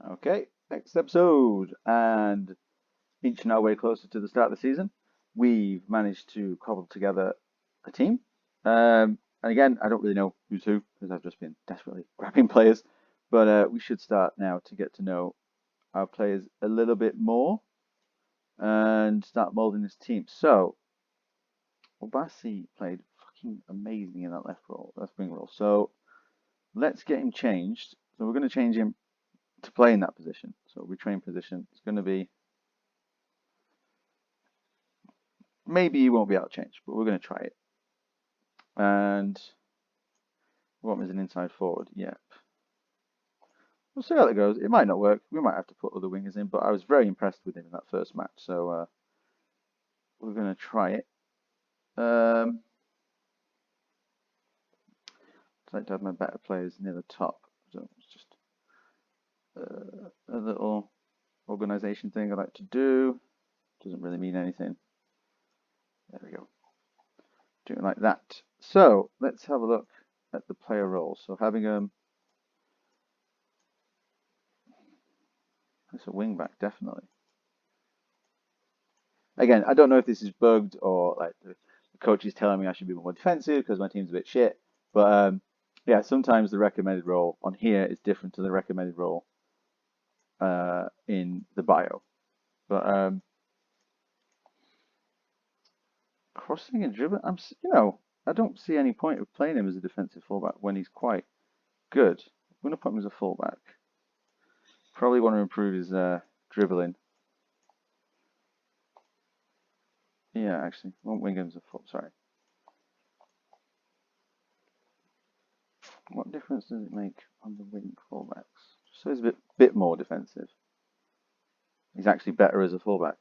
Okay, next episode, and inching our way closer to the start of the season, we've managed to cobble together a team. And again, I don't really know who's who because I've just been desperately grabbing players, but we should start now to get to know our players a little bit more and start molding this team. So, Obasi played fucking amazing in that left wing role. So let's get him changed. So we're going to change him to play in that position. So retrain position. It's going to be maybe he won't be able to change, but we're going to try it. And what was an inside forward? Yep. We'll see how that goes. It might not work. We might have to put other wingers in, but I was very impressed with him in that first match. So we're going to try it. I'd like to have my better players near the top. So it's just a little organization thing I like to do. Doesn't really mean anything. There we go. Do it like that. So let's have a look at the player roles. So having it's a wing back, definitely. Again, I don't know if this is bugged or like the coach is telling me I should be more defensive because my team's a bit shit. But yeah, sometimes the recommended role on here is different to the recommended role in the bio. But crossing and dribbling, I don't see any point of playing him as a defensive fullback when he's quite good. I'm going to put him as a fullback. Probably want to improve his dribbling. Yeah, actually, won't wing him as a full. Sorry. What difference does it make on the wing fullbacks? Just so he's a bit more defensive. He's actually better as a fullback.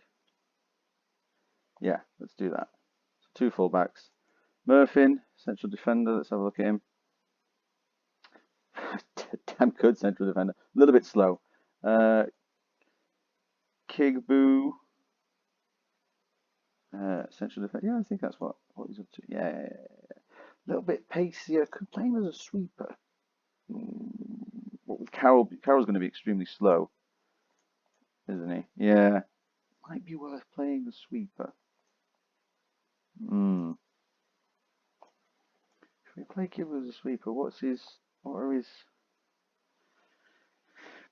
Yeah, let's do that. So two fullbacks. Murphin, central defender. Let's have a look at him. Damn good central defender. A little bit slow. Kigbu, central defender. Yeah, I think that's what he's up to. Yeah, yeah, yeah. A little bit pacier. Could play him as a sweeper. What with Carroll? Carroll's going to be extremely slow, isn't he? Yeah, might be worth playing the sweeper. Hmm. If we play Kigbu as a sweeper, what are his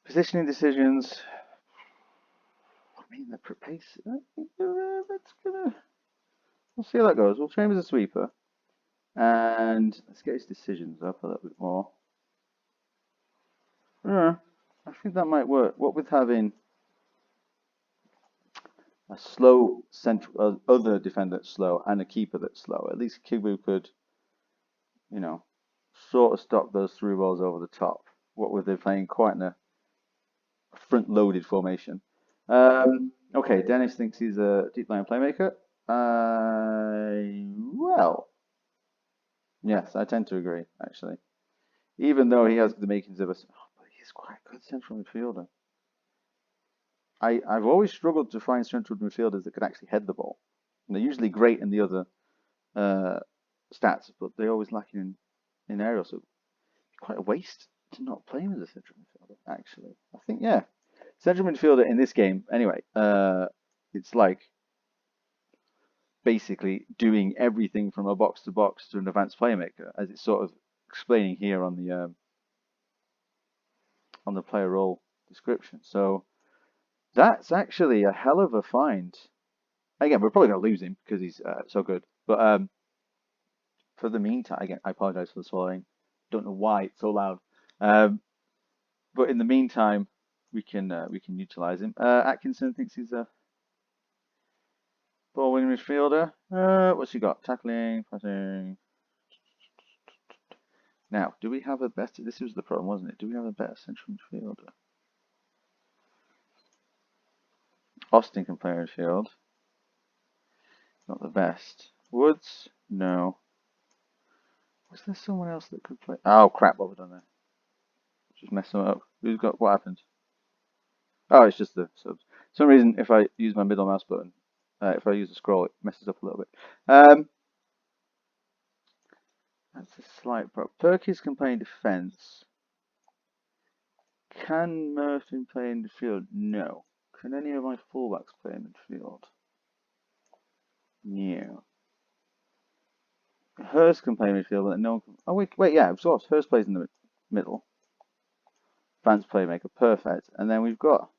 positioning decisions? I mean, the pace. That's gonna. We'll see how that goes. We'll train him as a sweeper, and let's get his decisions up a little bit more. Yeah, I think that might work. What with having a slow central other defender that's slow and a keeper that's slow, at least Kibu could, you know, sort of stop those through balls over the top. What with they playing quite in a front-loaded formation. Okay, Dennis thinks he's a deep line playmaker. Well, yes, I tend to agree, actually. Even though he has the makings of but he's quite a good central midfielder. I've always struggled to find central midfielders that could actually head the ball. And they're usually great in the other uh, stats, but they're always lacking in aerial. So quite a waste to not play him as a central midfielder, actually. I think, yeah. Central midfielder in this game, anyway, it's like basically doing everything from a box to box to an advanced playmaker, as it's sort of explaining here on the player role description. So that's actually a hell of a find. Again, we're probably going to lose him because he's so good. But for the meantime, again, I apologize for the swallowing. Don't know why it's so loud. Um, but in the meantime, we can utilize him. Atkinson thinks he's a ball winning midfielder. What's he got? Tackling, passing. Now, do we have a better? This was the problem, wasn't it? Do we have a better central midfielder? Austin can play midfield. Not the best. Woods? No. Was there someone else that could play? Oh crap! What have I done there? Just messed them up. Who's got? What happened? Oh, it's just the subs. For some reason, if I use my middle mouse button, if I use the scroll, it messes up a little bit. That's a slight problem. Perkins can play defense. Can Merton play in midfield? No. Can any of my fullbacks play in midfield? No. Hurst can play midfield, but no one can. Oh, wait, yeah, of course. Hurst plays in the middle. Advanced playmaker, perfect. And then we've got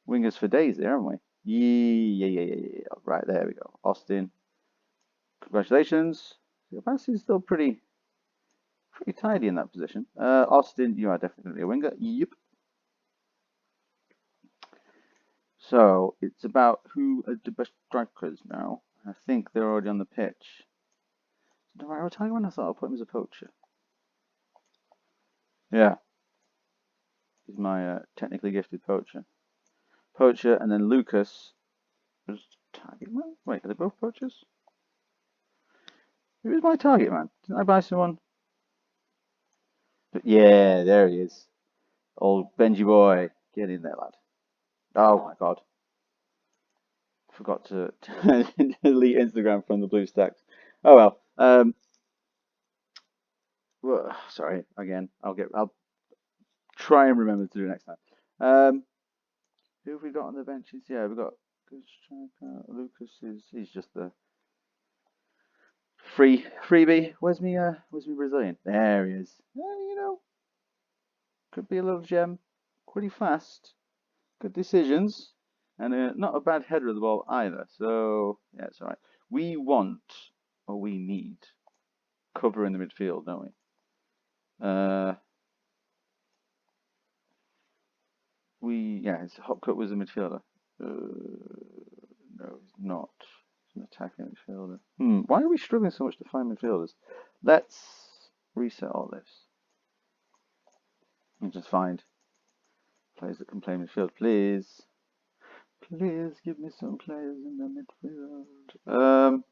wingers for days there, haven't we? Yeah. Right, there we go. Austin, congratulations. Bassey's still pretty tidy in that position. Austin, you are definitely a winger. Yep. So it's about who are the best strikers now. I think they're already on the pitch. I'll tell you when I thought I'll put him as a poacher. Yeah, he's my technically gifted poacher. Poacher, and then Lucas was target man. Wait, are they both poachers? Who is my target man? Didn't I buy someone? Yeah, there he is. Old Benji boy. Get in there, lad. Oh my god. Forgot to delete Instagram from the blue stacks. Oh well. Sorry, again. I'll try and remember to do next time. Who have we got on the benches? Yeah, we've got good striker. Lucas he's just the freebie. Where's me Brazilian? There he is. Could be a little gem. Pretty fast. Good decisions. And not a bad header of the ball either. So yeah, it's alright. We need cover in the midfield, don't we? Hopcut was a midfielder. No, he's not. He's an attacking midfielder. Why are we struggling so much to find midfielders? Let's reset all this. And just find players that can play midfield, please. Please give me some players in the midfield. So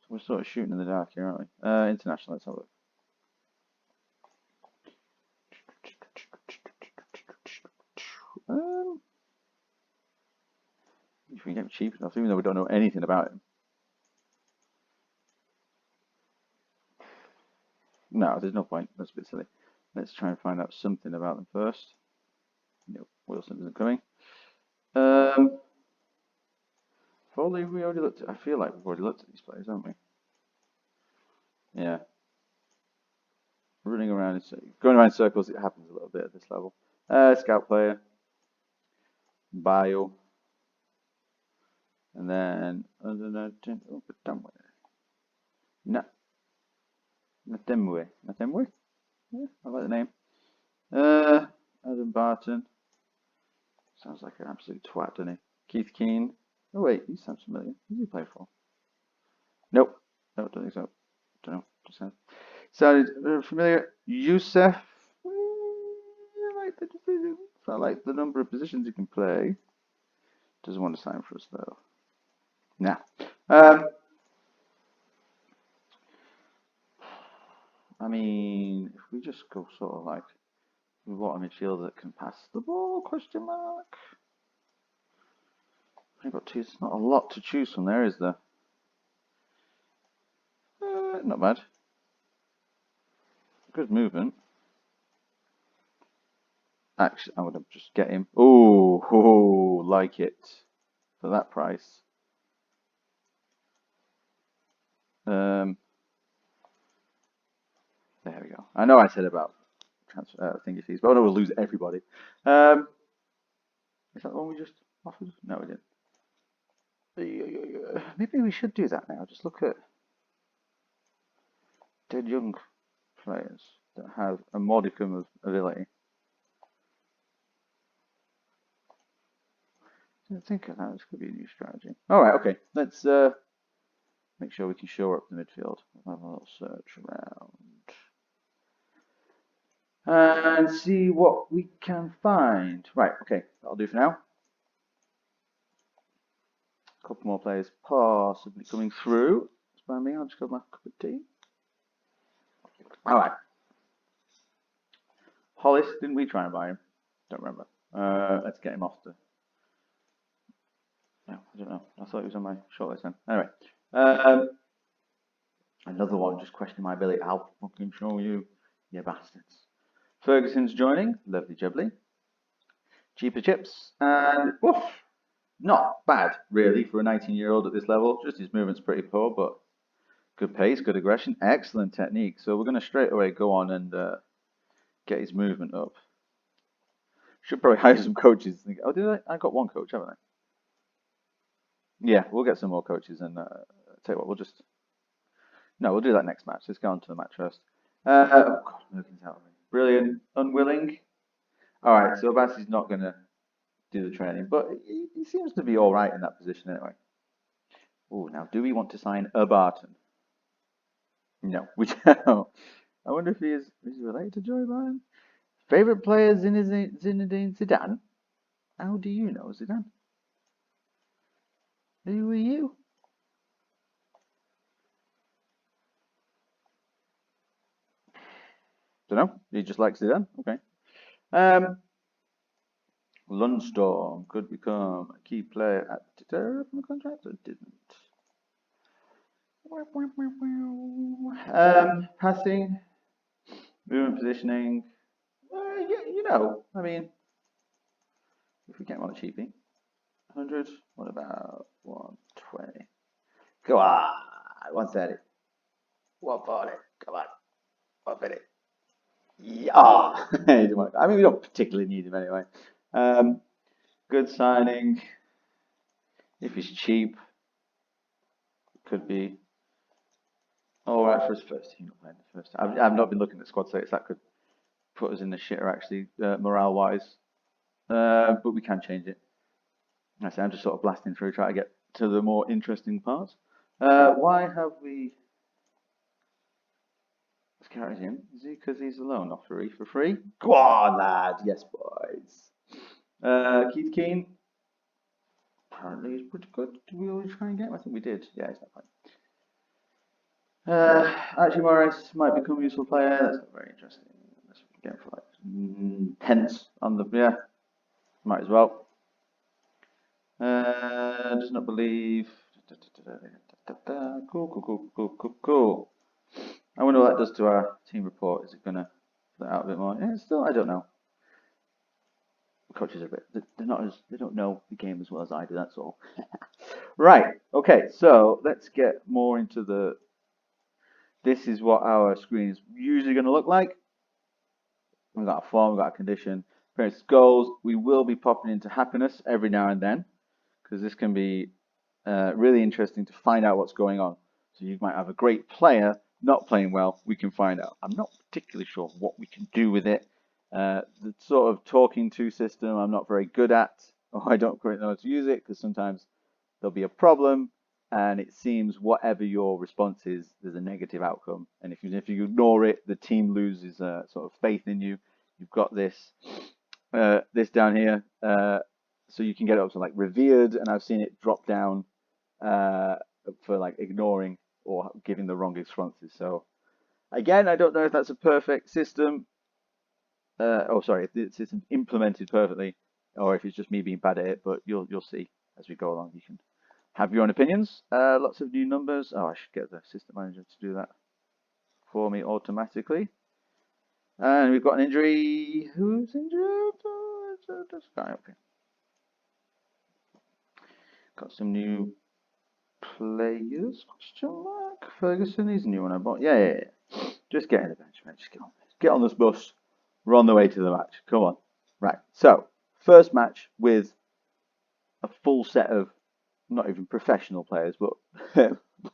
we're sort of shooting in the dark here, aren't we? International, let's have a look. If we can get him cheap enough, even though we don't know anything about him. No, there's no point. That's a bit silly. Let's try and find out something about them first. No, Wilson isn't coming. Probably we already looked at. I feel like we've already looked at these players, haven't we? Yeah. Running around, going around in circles. It happens a little bit at this level. Scout player, bio, and then no, Natemwe. Yeah, I like the name. Adam Barton. Sounds like an absolute twat, doesn't he? Keith Keane. Oh wait, he sounds familiar. Who did he play for? Nope. No, don't think so. Don't know. Just sounded familiar. Youssef. I like the decisions. I like the number of positions he can play. Doesn't want to sign for us though. Nah. I mean, if we just go sort of like, we want a midfielder that can pass the ball? Question mark. I've got two. It's not a lot to choose from there, is there? Not bad. Good movement. Actually, I'm gonna just get him. Oh, like it for that price. There we go. I know I said about transfer thingy fees, but I know we'll lose everybody. Is that the one we just offered? No, we didn't. Maybe we should do that now. Just look at dead young players that have a modicum of ability. Didn't think of that. This could be a new strategy. All right, okay. Let's make sure we can shore up the midfield. We'll have a little search around and see what we can find. Right, okay. That'll do for now. A couple more players possibly coming through. It's by me. I'll just grab my cup of tea. All right. Hollis, didn't we try and buy him? Don't remember. Let's get him off the. No, I don't know. I thought he was on my shortlist then. Anyway, another one just questioning my ability. I'll fucking show you, you bastards. Ferguson's joining. Lovely jubbly. Cheaper chips. And woof. Not bad, really, for a 19-year-old at this level. Just his movement's pretty poor, but good pace, good aggression, excellent technique. So we're going to straight away go on and get his movement up. Should probably hire some coaches. Oh, did I? I got one coach, haven't I? Yeah, we'll get some more coaches and tell you what, we'll just no, we'll do that next match. Let's go on to the match first. Oh God, Logan's out of me. Brilliant, unwilling. All right, so Abbasi's not going to do the training, but he seems to be all right in that position anyway. Oh, now do we want to sign a Barton? No, we don't. I wonder if is he related to Joey Barton? Favorite player Zinedine Zidane? How do you know Zidane? Who are you? Don't know. He just likes Zidane. Okay. Lundstorm could become a key player at from the contract or didn't. Passing, movement, positioning. Yeah, you know, I mean, if we get him on a cheapie, 100. What about 120? Go on, 130. 140. Come on, 150. Yeah. I mean, we don't particularly need him anyway. Good signing. If he's cheap, could be all right for his first team. Not playing the first time. I've not been looking at squad status. That could put us in the shitter actually, morale-wise. But we can change it. I say I'm just sort of blasting through, trying to get to the more interesting parts. Why have we? Let's carry him. Is he because he's alone? Not free for free. Go on, lad. Yes, boys. Keith Keane. Apparently he's pretty good. Did we always try and get him? I think we did. Yeah, he's not fine. Archie Morris might become a useful player. That's not very interesting. Let's get him for like pence on the might as well. Does not believe. Cool. I wonder what that does to our team report. Is it gonna let out a bit more? Yeah, still, I don't know. Coaches are a bit. They're not as. They don't know the game as well as I do. That's all. Right. Okay. So let's get more into the. This is what our screen is usually going to look like. We've got a form, we've got a condition, appearance, goals. We will be popping into happiness every now and then because this can be really interesting to find out what's going on. So you might have a great player not playing well. We can find out. I'm not particularly sure what we can do with it. The sort of talking to system I'm not very good at, or I don't quite know how to use it because sometimes there'll be a problem and it seems whatever your response is, there's a negative outcome. And if you ignore it, the team loses sort of faith in you. You've got this this down here, so you can get it up to like revered, and I've seen it drop down for like ignoring or giving the wrong responses. So again, I don't know if that's a perfect system. Sorry, if the system's implemented perfectly, or if it's just me being bad at it. But you'll see as we go along. You can have your own opinions. Lots of new numbers. Oh, I should get the system manager to do that for me automatically. And we've got an injury. Who's injured? This guy. Okay. Got some new players? Question mark. Ferguson. He's a new one I bought. Yeah. Just get in the bench, man. Just get on this bus. We're on the way to the match. Come on. Right. So first match with a full set of not even professional players, but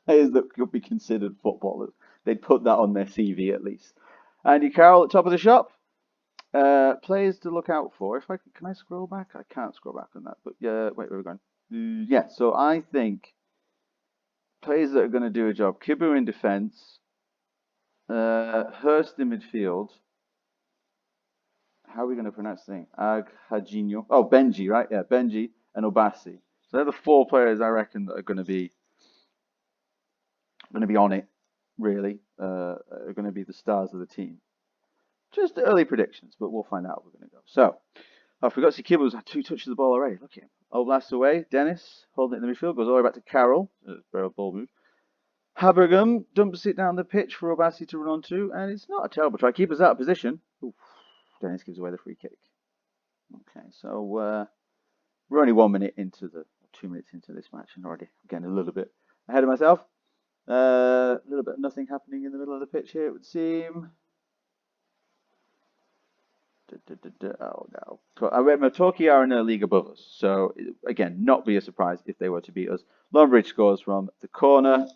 players that could be considered footballers. They'd put that on their CV at least. Andy Carroll at top of the shop. Players to look out for. If can I scroll back? I can't scroll back on that. But wait, where are we going? Yeah. So I think players that are going to do a job. Kibu in defence. Hurst in midfield. How are we going to pronounce the thing? Hajinho. Oh, Benji, right? Yeah, Benji and Obasi. So they're the four players I reckon that are going to be on it. Really, are going to be the stars of the team. Just early predictions, but we'll find out how we're going to go. So, I forgot to see Kibble's had 2 touches of the ball already. Look at him. Old blast away. Dennis holding it in the midfield. Goes all the way back to Carroll. Very ball move. Habergum dumps it down the pitch for Obasi to run onto, and it's not a terrible try. Keeper's out of position. Oof. Dennis gives away the free kick. Okay, so we're only 1 minute into 2 minutes into this match, and already I'm getting a little bit ahead of myself. A little bit of nothing happening in the middle of the pitch here, it would seem. Oh no. I remember Torquay are in a league above us, so again, not be a surprise if they were to beat us. Longbridge scores from the corner.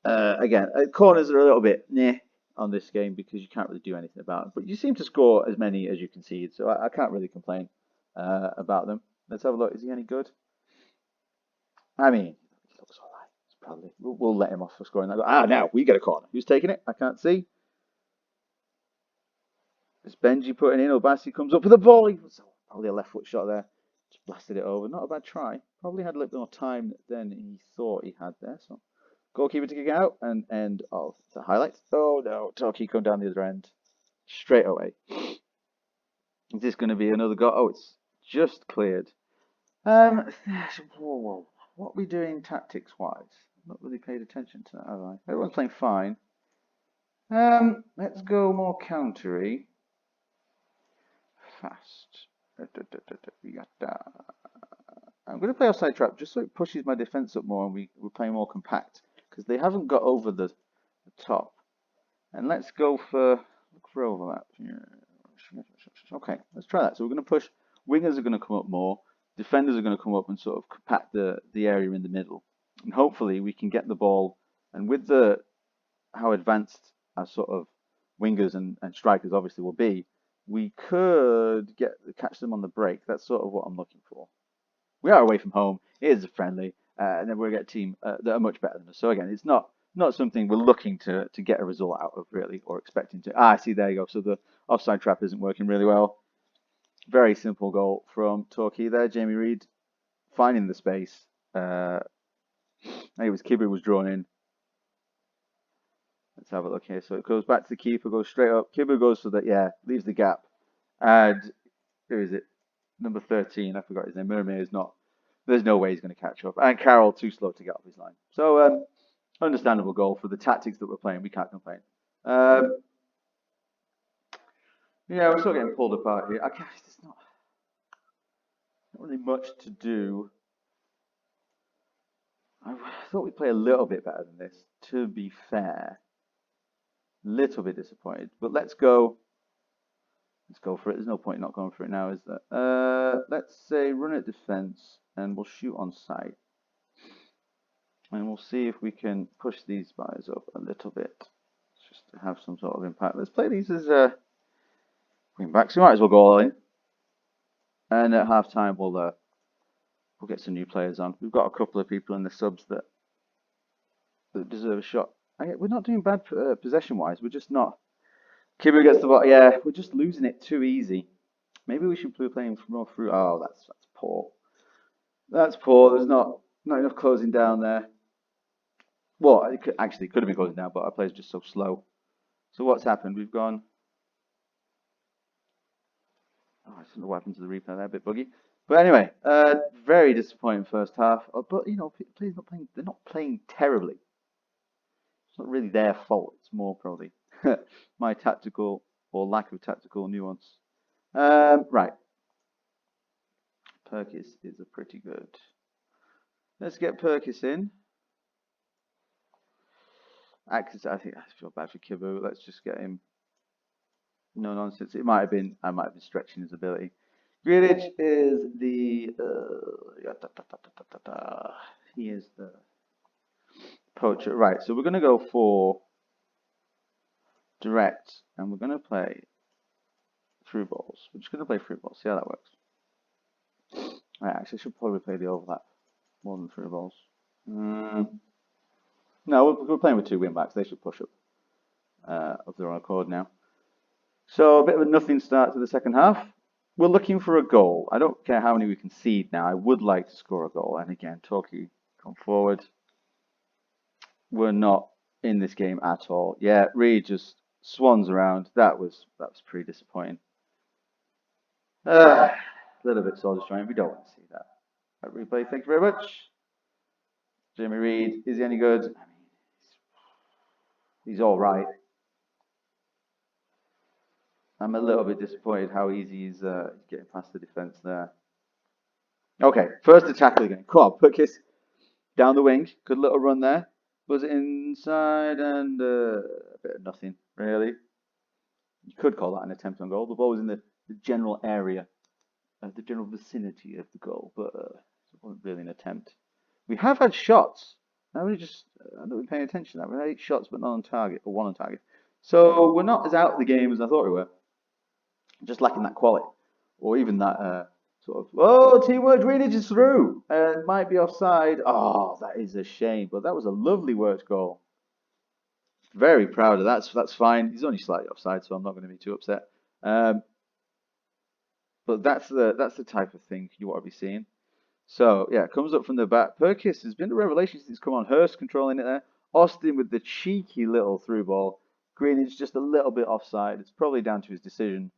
Again, corners are a little bit on this game because you can't really do anything about them. But you seem to score as many as you concede, so I can't really complain about them. Let's have a look. Is he any good? I mean, he looks all right. It's probably we'll let him off for scoring that. Now we get a corner. Who's taking it? I can't see. It's Benji putting in. Obasi comes up with the ball. He was probably a left foot shot there. Just blasted it over. Not a bad try. Probably had a little bit more time than he thought he had there. So goalkeeper to kick out and end of the highlights. Oh no, Torquay come down the other end straight away. Is this going to be another goal? Oh, it's just cleared. What are we doing tactics wise? I've not really paid attention to that, have I? Everyone's playing fine. Let's go more countery. Fast. I'm going to play offside trap just so it pushes my defence up more and we're playing more compact because they haven't got over the top. And let's go for look for overlap. Okay, let's try that. So we're going to push. Wingers are going to come up more. Defenders are going to come up and sort of compact the area in the middle. And hopefully we can get the ball. And with how advanced our sort of wingers and strikers obviously will be, we could catch them on the break. That's sort of what I'm looking for. We are away from home. It is a friendly, and then we'll get a team that are much better than us. So again, it's not something we're looking to get a result out of really, or expecting to. I see. There you go. So the offside trap isn't working really well. Very simple goal from Torquay there. Jamie Reid finding the space. It was Kibu was drawn in. Let's have a look here. So it goes back to the keeper, goes straight up. Kibu goes for that, leaves the gap. And who is it? Number 13, I forgot his name. Mermaid is not. There's no way he's going to catch up. And Carroll too slow to get off his line. So understandable goal for the tactics that we're playing. We can't complain. We're still getting pulled apart here. There's not really much to do. I thought we'd play a little bit better than this, to be fair. Little bit disappointed, but let's go. Let's go for it. There's no point not going for it now, is there? Let's say run at defense, and we'll shoot on sight. And we'll see if we can push these guys up a little bit, just to have some sort of impact. Let's play these as wing backs. We might as well go all in. And at half time, we'll get some new players on. We've got a couple of people in the subs that deserve a shot. We're not doing bad possession-wise. We're just not. Kibu gets the ball. Yeah, we're just losing it too easy. Maybe we should be playing more through. Oh, that's poor. That's poor. There's not enough closing down there. Well, it could have been closing down, but our play's just so slow. So what's happened? We've gone. Oh, I don't know what happened to the replay there. A bit buggy. But anyway, very disappointing first half. But players they're not playing terribly. It's not really their fault. It's more probably my tactical or lack of tactical nuance. Right. Perkis is a pretty good. Let's get Perkis in. I think I feel bad for Kibu. Let's just get him. No nonsense. I might have been stretching his ability. Grealish is the he is the poacher. Right, so we're going to go for direct, and we're going to play through balls. We're just going to play through balls. See how that works. Right, actually, I should probably play the overlap more than through balls. No, we're playing with two wing backs. They should push up of their own accord now. So a bit of a nothing start to the second half. We're looking for a goal. I don't care how many we concede now. I would like to score a goal. And again, Torquay come forward. We're not in this game at all. Yeah, Reed just swans around. That was pretty disappointing. A little bit soul destroying. We don't want to see that. That replay. Thank you very much. Jamie Reid, is he any good? I mean, he's all right. I'm a little bit disappointed how easy he's getting past the defence there. Okay, first to tackle again. Come on, put Kiss down the wing. Good little run there. Was it inside and a bit of nothing, really. You could call that an attempt on goal. The ball was in the general area, the general vicinity of the goal, but it wasn't really an attempt. We have had shots. Now we just, I don't be paying attention to that. We had 8 shots, but not on target, or 1 on target. So we're not as out of the game as I thought we were. Just lacking that quality, or even that sort of, oh, teamwork drainage is through. Might be offside. Oh, that is a shame, but that was a lovely worked goal. Very proud of that. That's fine. He's only slightly offside, so I'm not going to be too upset. Um, but that's the type of thing you want to be seeing. So yeah, comes up from the back. Perkis has been a revelation since he's come on. Hurst controlling it there. Austin with the cheeky little through ball. Greenidge just a little bit offside. It's probably down to his decisions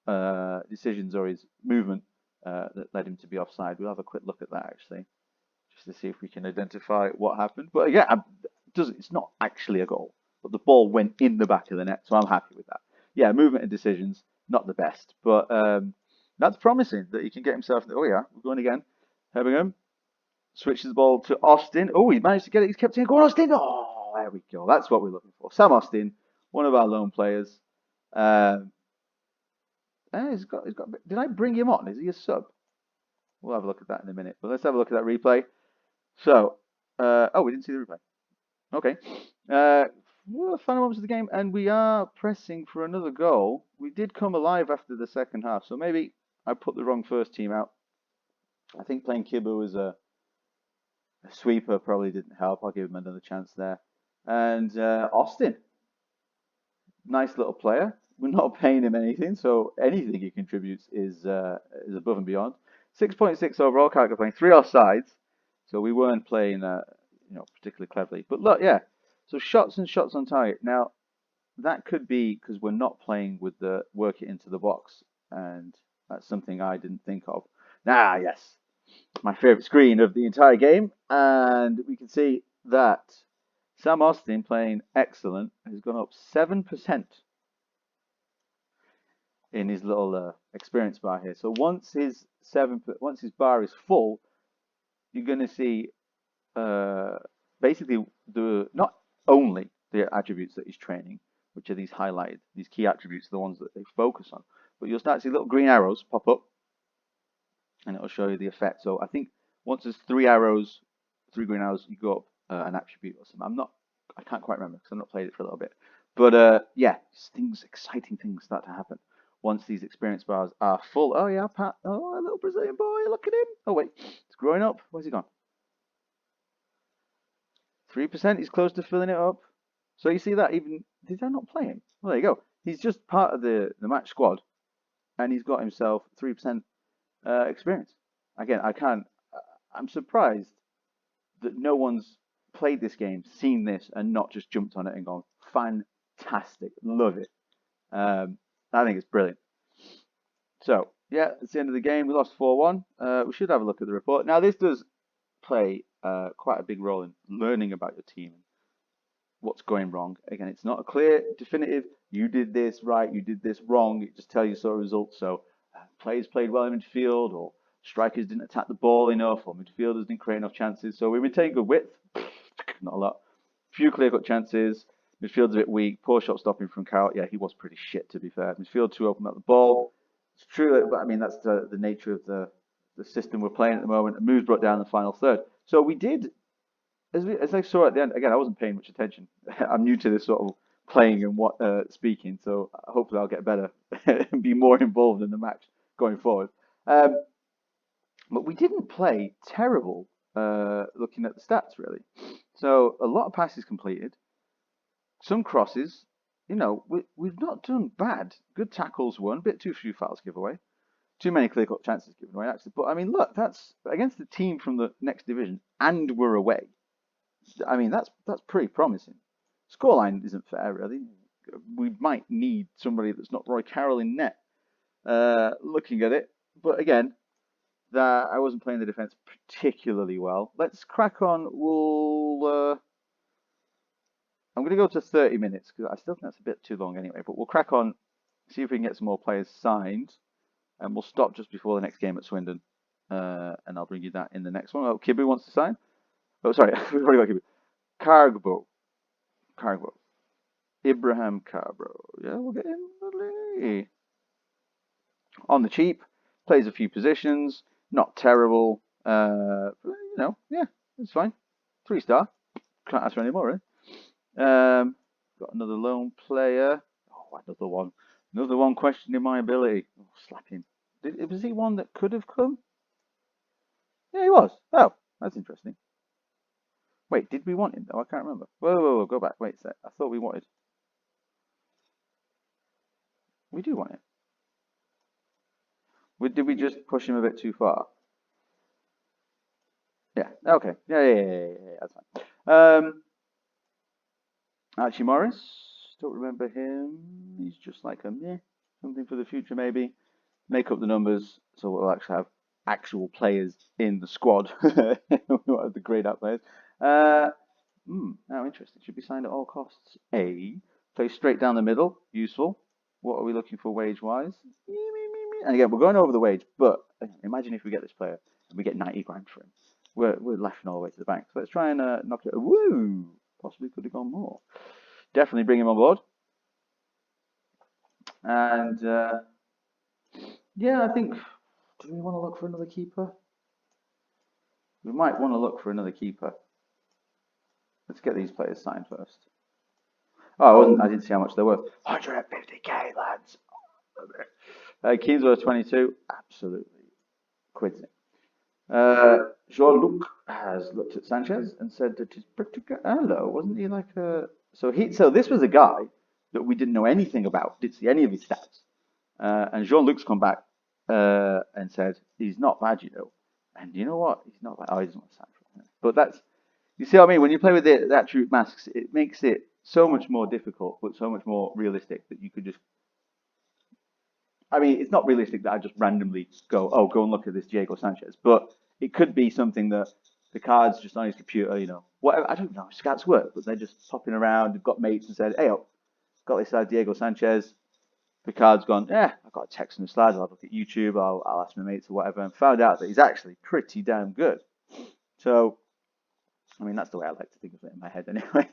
or his movement that led him to be offside. We'll have a quick look at that actually, just to see if we can identify what happened. But yeah, it's not actually a goal, but the ball went in the back of the net, so I'm happy with that. Yeah, movement and decisions, not the best, but that's promising that he can get himself. Oh yeah, we're going again. Birmingham switches the ball to Austin. Oh, he managed to get it. He's kept it. Go on, Austin. Oh, there we go. That's what we're looking for. Sam Austin, one of our lone players. Um, he's got. Did I bring him on? Is he a sub? We'll have a look at that in a minute. But let's have a look at that replay. So, oh, we didn't see the replay. Okay. Final moments of the game, and we are pressing for another goal. We did come alive after the second half, so maybe I put the wrong first team out. I think playing Kibbu as a sweeper probably didn't help. I'll give him another chance there. And Austin, nice little player. We're not paying him anything, so anything he contributes is above and beyond. 6.6 overall, Carrick playing 3 offsides, so we weren't playing particularly cleverly. But look, yeah, so shots and shots on target. Now that could be because we're not playing with the work it into the box, and that's something I didn't think of. Ah, yes, my favorite screen of the entire game, and we can see that Sam Austin playing excellent has gone up 7% in his little experience bar here. So once his bar is full, you're going to see basically not only the attributes that he's training, which are these highlighted, these key attributes, the ones that they focus on, but you'll start to see little green arrows pop up, and it'll show you the effect. So I think once there's 3 green arrows, you go up an attribute or something. I can't quite remember because I've not played it for a little bit. But yeah, exciting things start to happen once these experience bars are full. Oh yeah, Pat. Oh, a little Brazilian boy. Look at him. Oh wait, it's growing up. Where's he gone? 3%. He's close to filling it up. So you see that even did I not play him? Well, there you go. He's just part of the match squad, and he's got himself 3% experience. Again, I'm surprised that no one's played this game, seen this, and not just jumped on it and gone, fantastic, love it. I think it's brilliant. So, yeah, it's the end of the game. We lost 4-1. We should have a look at the report. Now, this does play quite a big role in learning about your team, what's going wrong. Again, it's not a clear, definitive, you did this right, you did this wrong. It just tells you sort of results. So, players played well in midfield, or strikers didn't attack the ball enough, or midfielders didn't create enough chances. So we maintained good width, not a lot. Few clear-cut chances. Midfield's a bit weak. Poor shot stopping from Carroll. Yeah, he was pretty shit, to be fair. Midfield too open at the ball. It's true, but I mean that's the nature of the system we're playing at the moment. And moves brought down the final third. So we did, as I saw at the end. Again, I wasn't paying much attention. I'm new to this sort of playing and speaking, so hopefully I'll get better and be more involved in the match going forward. But we didn't play terrible looking at the stats, really. So a lot of passes completed, some crosses. We've not done bad. Good tackles won, bit too few fouls given away. Too many clear-cut chances given away, actually. But, I mean, look, that's against the team from the next division, and we're away. I mean, that's pretty promising. Scoreline isn't fair, really. We might need somebody that's not Roy Carroll in net looking at it. But, again, that I wasn't playing the defence particularly well. Let's crack on. I'm going to go to 30 minutes because I still think that's a bit too long anyway. But we'll crack on see if we can get some more players signed, and we'll stop just before the next game at Swindon. And I'll bring you that in the next one. Oh, Kibu wants to sign. Oh, sorry, we've already got Kibu. Cargbo, Ibrahim Carbro. Yeah, we'll get him on the cheap. Plays a few positions, not terrible. Yeah, it's fine. 3-star. Can't ask for any more, really. Got another lone player. Oh, another one questioning my ability. Oh, slap him. Was he one that could have come? Yeah, he was. Oh, that's interesting. Wait, did we want him though? I can't remember. Whoa, go back. Wait a sec. I thought we wanted. We do want him. Did we just push him a bit too far? Yeah. Okay. Yeah. That's fine. Archie Morris. Don't remember him. He's just like a meh. Something for the future, maybe. Make up the numbers so we'll actually have actual players in the squad. We won't have the grayed out players. Now interesting. Should be signed at all costs. Play straight down the middle. Useful. What are we looking for wage-wise? And again, we're going over the wage, but imagine if we get this player and we get 90 grand for him. We're laughing all the way to the bank. So let's try and knock it. Woo! Possibly could have gone more. Definitely bring him on board. And yeah, I think. Do we want to look for another keeper? We might want to look for another keeper. Let's get these players signed first. Oh, I didn't see how much they're worth. 150k, lads. Keys worth 22. Absolutely quids it. Jean-Luc has looked at Sanchez and said that he's pretty good. Hello, wasn't he like a? So this was a guy that we didn't know anything about, didn't see any of his stats. And Jean-Luc's come back and said he's not bad, you know. And you know what? He's not bad. Oh, he doesn't want to sign for him. But you see what I mean? When you play with the attribute masks, it makes it so much more difficult, but so much more realistic that you could just. I mean, it's not realistic that I just randomly go and look at this Diego Sanchez, but it could be something that the card's just on his computer, you know. Whatever, I don't know how scouts work, but they're just popping around. They've got mates and said, hey, got this Diego Sanchez. Picard's gone, I've got a text in the slides, I'll have a look at YouTube, I'll ask my mates or whatever, and found out that he's actually pretty damn good. So, I mean, that's the way I like to think of it in my head anyway.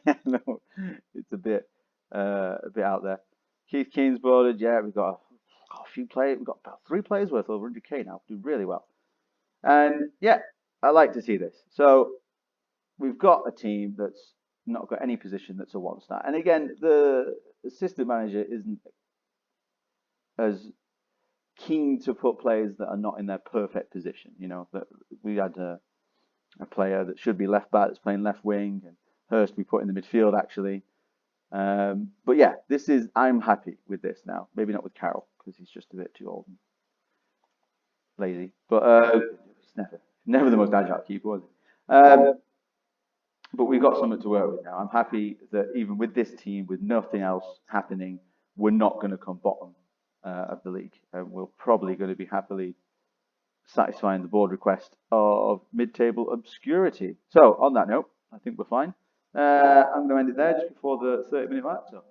It's a bit out there. Keith Keen's boarded, we've got a few players, we've got about 3 players worth over 100k now, do really well. And yeah, I like to see this. So, we've got a team that's not got any position that's a 1-star. And again, the assistant manager isn't as keen to put players that are not in their perfect position. You know, that we had a player that should be left back that's playing left wing, and Hurst we put in the midfield actually. But yeah, I'm happy with this now. Maybe not with Carroll because he's just a bit too old and lazy. But it's never the most agile keeper, was he? But we've got something to work with now. I'm happy that even with this team, with nothing else happening, we're not going to come bottom of the league. We're probably going to be happily satisfying the board request of mid-table obscurity. So on that note, I think we're fine. I'm going to end it there just before the 30-minute mark. So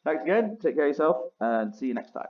thanks again. Take care of yourself and see you next time.